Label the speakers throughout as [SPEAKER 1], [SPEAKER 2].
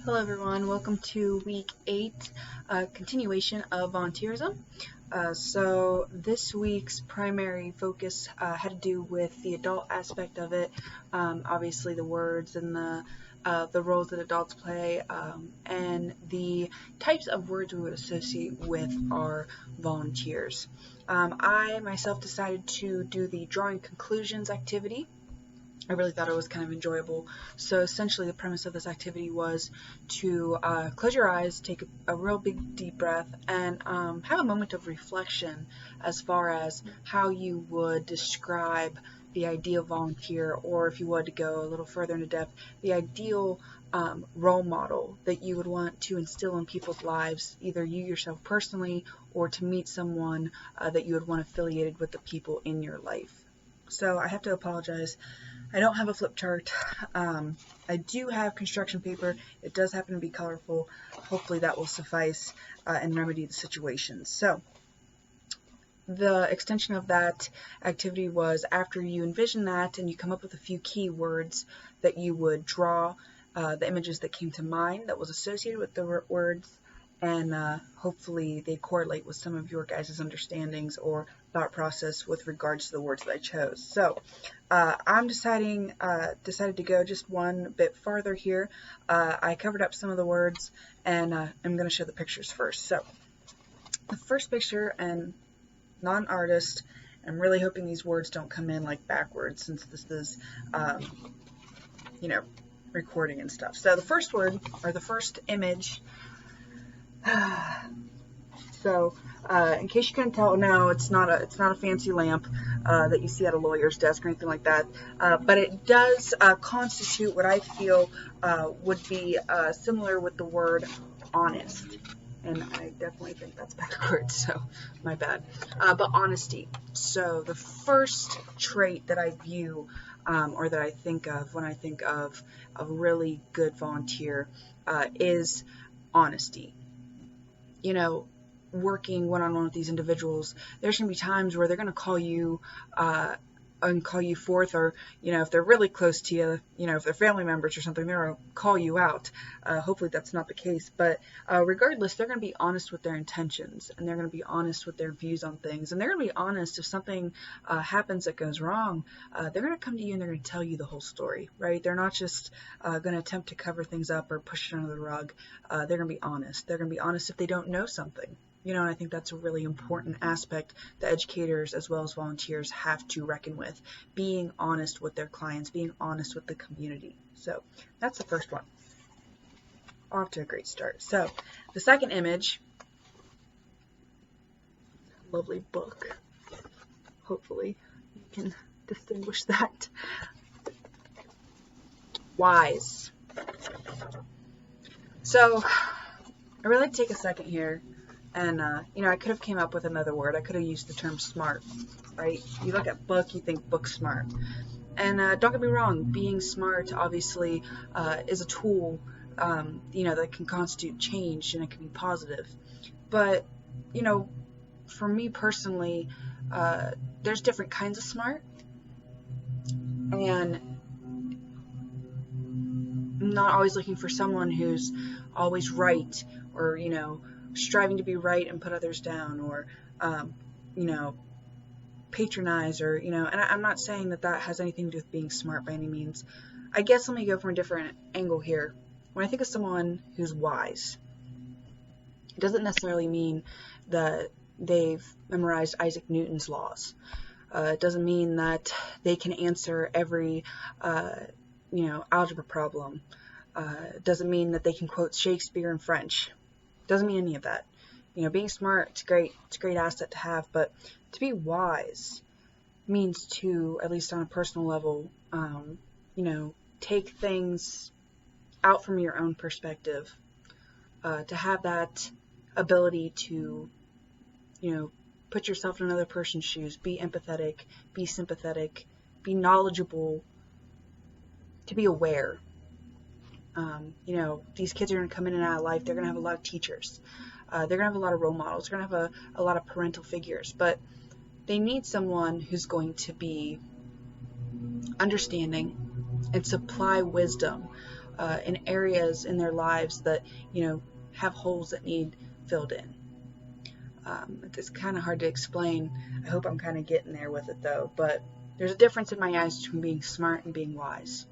[SPEAKER 1] Hello everyone, welcome to week 8, continuation of Volunteerism. So this week's primary focus had to do with the adult aspect of it, obviously the words and the roles that adults play, and the types of words we would associate with our volunteers. I myself decided to do the drawing conclusions activity. I really thought it was kind of enjoyable. So essentially the premise of this activity was to close your eyes, take a real big deep breath, and have a moment of reflection as far as how you would describe the ideal volunteer, or if you wanted to go a little further into depth, the ideal role model that you would want to instill in people's lives, either you yourself personally or to meet someone that you would want affiliated with the people in your life. So I have to apologize. I don't have a flip chart. I do have construction paper. It does happen to be colorful. Hopefully that will suffice and remedy the situation. So the extension of that activity was, after you envision that and you come up with a few key words, that you would draw the images that came to mind that was associated with the words, and hopefully they correlate with some of your guys' understandings or thought process with regards to the words that I chose. So I'm decided to go just one bit farther here. I covered up some of the words, and I'm going to show the pictures first. So the first picture, and not an artist, I'm really hoping these words don't come in like backwards, since this is recording and stuff. So the first word, or the first image, so in case you couldn't tell, no, it's not a fancy lamp that you see at a lawyer's desk or anything like that, but it does constitute what I feel would be similar with the word honest, and I definitely think that's backwards, so my bad, but honesty. So the first trait that I view or that I think of when I think of a really good volunteer is honesty. Working one-on-one with these individuals, there's going to be times where they're going to call you and call you forth, or if they're really close to you, if they're family members or something, they're going to call you out. Hopefully that's not the case, but regardless, they're going to be honest with their intentions, and they're going to be honest with their views on things, and they're going to be honest if something happens that goes wrong. They're going to come to you and they're going to tell you the whole story, right? They're not just going to attempt to cover things up or push it under the rug. They're going to be honest. They're going to be honest if they don't know something. And I think that's a really important aspect that educators as well as volunteers have to reckon with, being honest with their clients, being honest with the community. So that's the first one. Off to a great start. So the second image, lovely book. Hopefully you can distinguish that. Wise. So I really like to take a second here. And, I could have came up with another word. I could have used the term smart, right? You look at book, you think book smart. And don't get me wrong, being smart obviously is a tool, that can constitute change, and it can be positive. But, for me personally, there's different kinds of smart. And I'm not always looking for someone who's always right, or, striving to be right and put others down, or patronize, or and I'm not saying that has anything to do with being smart by any means. I guess let me go from a different angle here. When I think of someone who's wise, it doesn't necessarily mean that they've memorized Isaac Newton's laws. It doesn't mean that they can answer every algebra problem. It doesn't mean that they can quote Shakespeare in French. Doesn't mean any of that. Being smart, it's great. It's a great asset to have, but to be wise means to, at least on a personal level, take things out from your own perspective, to have that ability to, put yourself in another person's shoes, be empathetic, be sympathetic, be knowledgeable, to be aware. These kids are going to come in and out of life. They're going to have a lot of teachers. They're going to have a lot of role models. They're going to have a lot of parental figures. But they need someone who's going to be understanding and supply wisdom in areas in their lives that, have holes that need filled in. It's kind of hard to explain. I hope I'm kind of getting there with it though, but there's a difference in my eyes between being smart and being wise.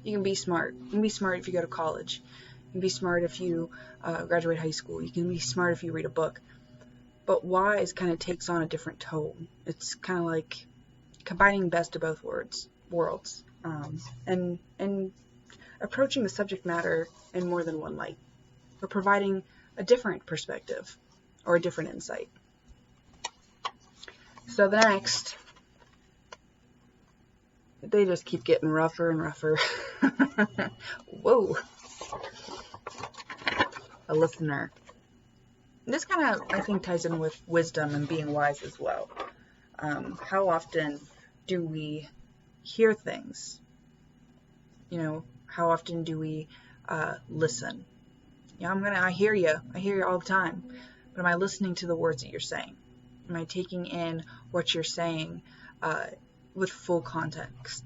[SPEAKER 1] You can be smart. You can be smart if you go to college. You can be smart if you graduate high school. You can be smart if you read a book. But wise kind of takes on a different tone. It's kind of like combining best of both worlds, and approaching the subject matter in more than one light, or providing a different perspective or a different insight. So the next, they just keep getting rougher and rougher. Whoa. A listener. This kind of, I think, ties in with wisdom and being wise as well. How often do we hear things? How often do we listen? I hear you. I hear you all the time. But am I listening to the words that you're saying? Am I taking in what you're saying with full context?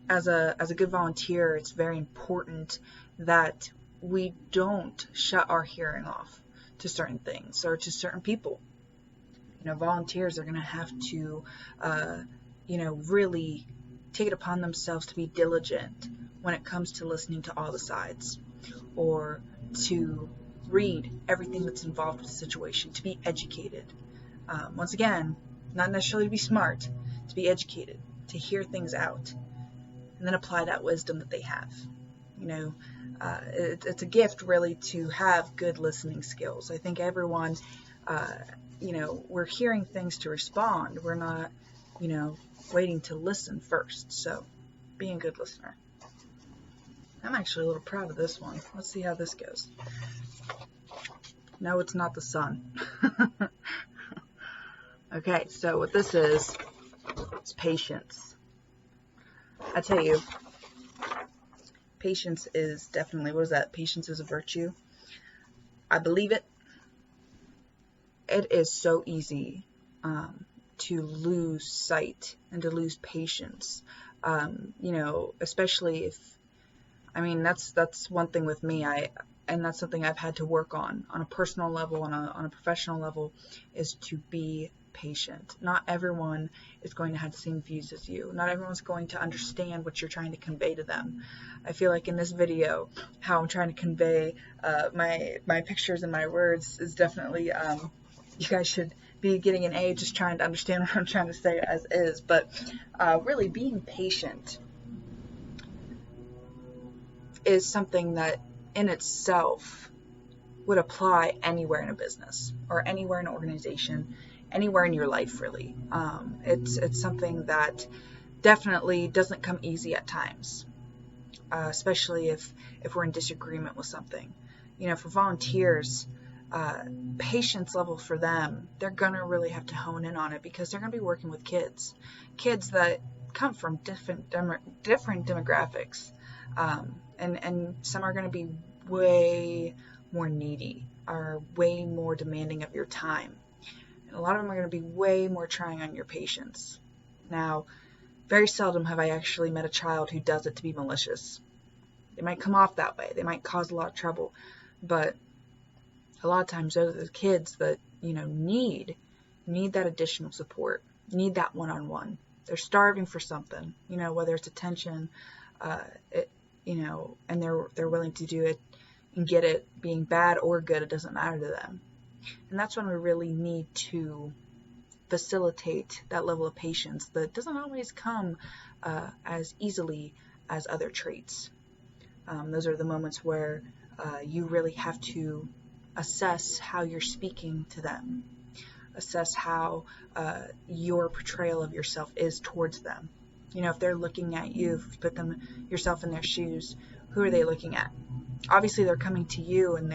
[SPEAKER 1] As a good volunteer, it's very important that we don't shut our hearing off to certain things or to certain people. Volunteers are going to have to, really take it upon themselves to be diligent when it comes to listening to all the sides, or to read everything that's involved with the situation, to be educated. Once again, not necessarily to be smart, to be educated, to hear things out, and then apply that wisdom that they have. It's a gift really to have good listening skills. I think everyone, we're hearing things to respond. We're not, waiting to listen first. So being a good listener. I'm actually a little proud of this one. Let's see how this goes. No, it's not the sun. Okay, so what this is patience. I tell you, patience is definitely, what is that? Patience is a virtue. I believe it. It is so easy to lose sight and to lose patience. Especially if, that's one thing with me. And that's something I've had to work on a personal level and on a professional level, is to be patient. Not everyone is going to have the same views as you. Not everyone's going to understand what you're trying to convey to them. I feel like in this video, how I'm trying to convey my pictures and my words is definitely, you guys should be getting an A just trying to understand what I'm trying to say as is. But really being patient is something that in itself would apply anywhere in a business or anywhere in an organization, anywhere in your life, really. It's something that definitely doesn't come easy at times, especially if we're in disagreement with something. For volunteers, patience level for them, they're going to really have to hone in on it, because they're going to be working with kids that come from different demographics. And some are going to be way more needy, are way more demanding of your time. And a lot of them are going to be way more trying on your patience. Now, very seldom have I actually met a child who does it to be malicious. They might come off that way. They might cause a lot of trouble. But a lot of times those are the kids that, need that additional support, need that one-on-one. They're starving for something, whether it's attention, and they're willing to do it and get it, being bad or good, it doesn't matter to them. And that's when we really need to facilitate that level of patience that doesn't always come as easily as other traits. Those are the moments where you really have to assess how you're speaking to them, assess how your portrayal of yourself is towards them. If they're looking at you, if you put yourself in their shoes, who are they looking at? Obviously, they're coming to you and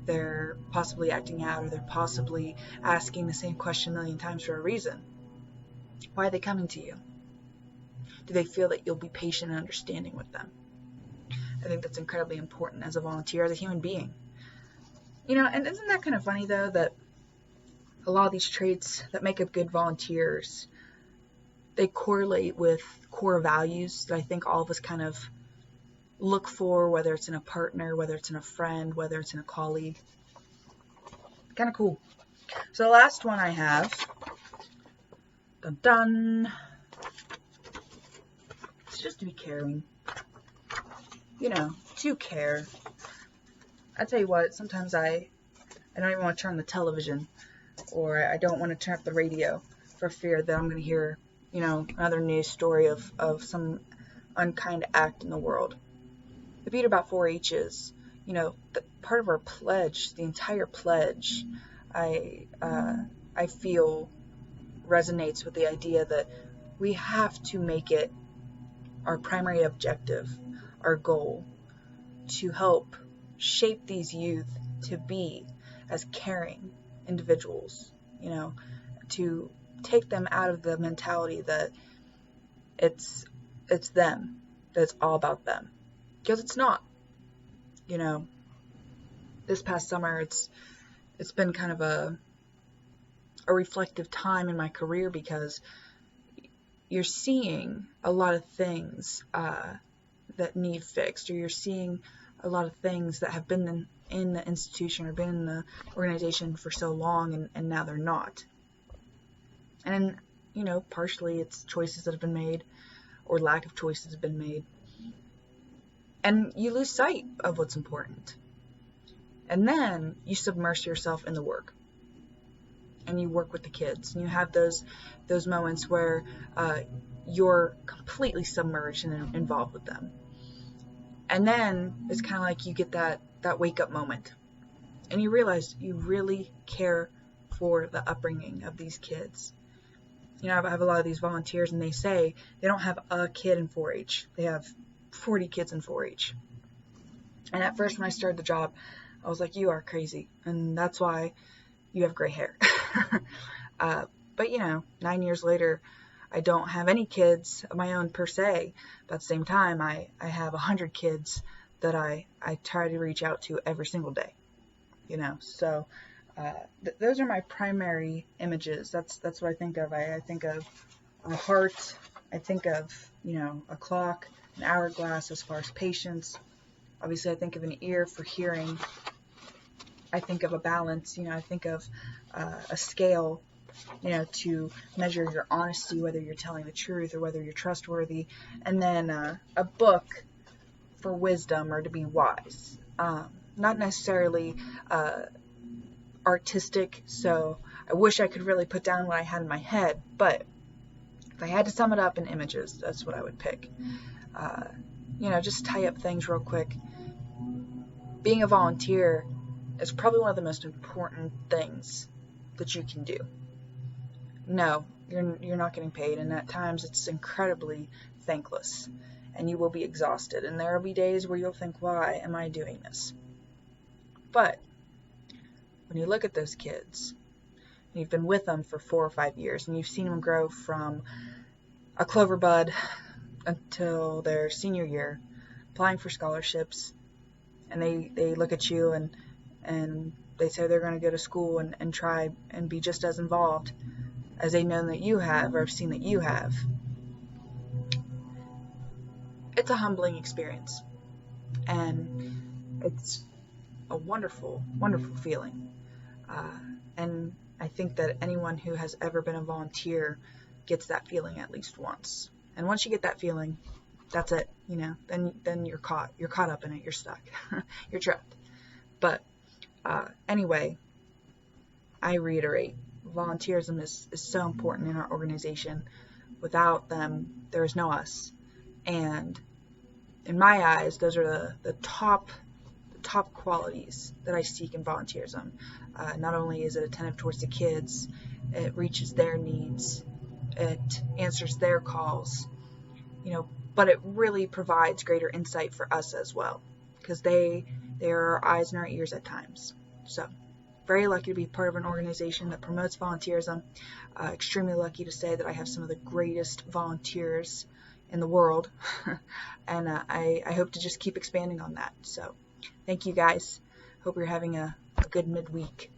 [SPEAKER 1] they're possibly acting out, or they're possibly asking the same question a million times for a reason. Why are they coming to you? Do they feel that you'll be patient and understanding with them? I think that's incredibly important as a volunteer, as a human being. And isn't that kind of funny, though, that a lot of these traits that make up good volunteers, they correlate with core values that I think all of us kind of look for, whether it's in a partner, whether it's in a friend, whether it's in a colleague. Kind of cool. So the last one I have, dun dun, it's just to be caring. To care. I tell you what, sometimes I don't even want to turn on the television, or I don't want to turn up the radio for fear that I'm going to hear, another news story of some unkind act in the world. The beauty about 4-H is, part of our pledge, the entire pledge, I feel resonates with the idea that we have to make it our primary objective, our goal, to help shape these youth to be as caring individuals, to take them out of the mentality that it's them, that it's all about them, because it's not. This past summer it's been kind of a reflective time in my career, because you're seeing a lot of things that need fixed, or you're seeing a lot of things that have been in the institution or been in the organization for so long, and now they're not. And, partially it's choices that have been made, or lack of choices have been made. And you lose sight of what's important. And then you submerge yourself in the work. And you work with the kids. And you have those moments where you're completely submerged and involved with them. And then it's kind of like you get that wake up moment. And you realize you really care for the upbringing of these kids. I have a lot of these volunteers, and they say they don't have a kid in 4-H. They have 40 kids in 4-H. And at first when I started the job, I was like, you are crazy. And that's why you have gray hair. But 9 years later, I don't have any kids of my own per se. But at the same time, I have 100 kids that I try to reach out to every single day. So those are my primary images. That's what I think of. I think of a heart. I think of, a clock, an hourglass as far as patience. Obviously, I think of an ear for hearing. I think of a balance. I think of a scale, to measure your honesty, whether you're telling the truth or whether you're trustworthy. And then a book for wisdom, or to be wise. Not necessarily artistic, so I wish I could really put down what I had in my head, but if I had to sum it up in images, that's what I would pick. Just tie up things real quick. Being a volunteer is probably one of the most important things that you can do. No, you're not getting paid, and at times it's incredibly thankless, and you will be exhausted, and there will be days where you'll think, why am I doing this? But when you look at those kids, and you've been with them for 4 or 5 years, and you've seen them grow from a clover bud until their senior year, applying for scholarships, and they look at you and they say they're going to go to school and try and be just as involved as they know that you have, or have seen that you have. It's a humbling experience, and it's a wonderful, wonderful feeling. And I think that anyone who has ever been a volunteer gets that feeling at least once. And once you get that feeling, that's it. Then you're caught up in it. You're stuck. You're trapped. But anyway, I reiterate, volunteerism is so important in our organization. Without them, there is no us. And in my eyes, those are the top qualities that I seek in volunteerism. Not only is it attentive towards the kids, it reaches their needs, it answers their calls, but it really provides greater insight for us as well, because they are our eyes and our ears at times. So, very lucky to be part of an organization that promotes volunteerism. Extremely lucky to say that I have some of the greatest volunteers in the world, and I hope to just keep expanding on that. So, thank you guys. Hope you're having a good midweek.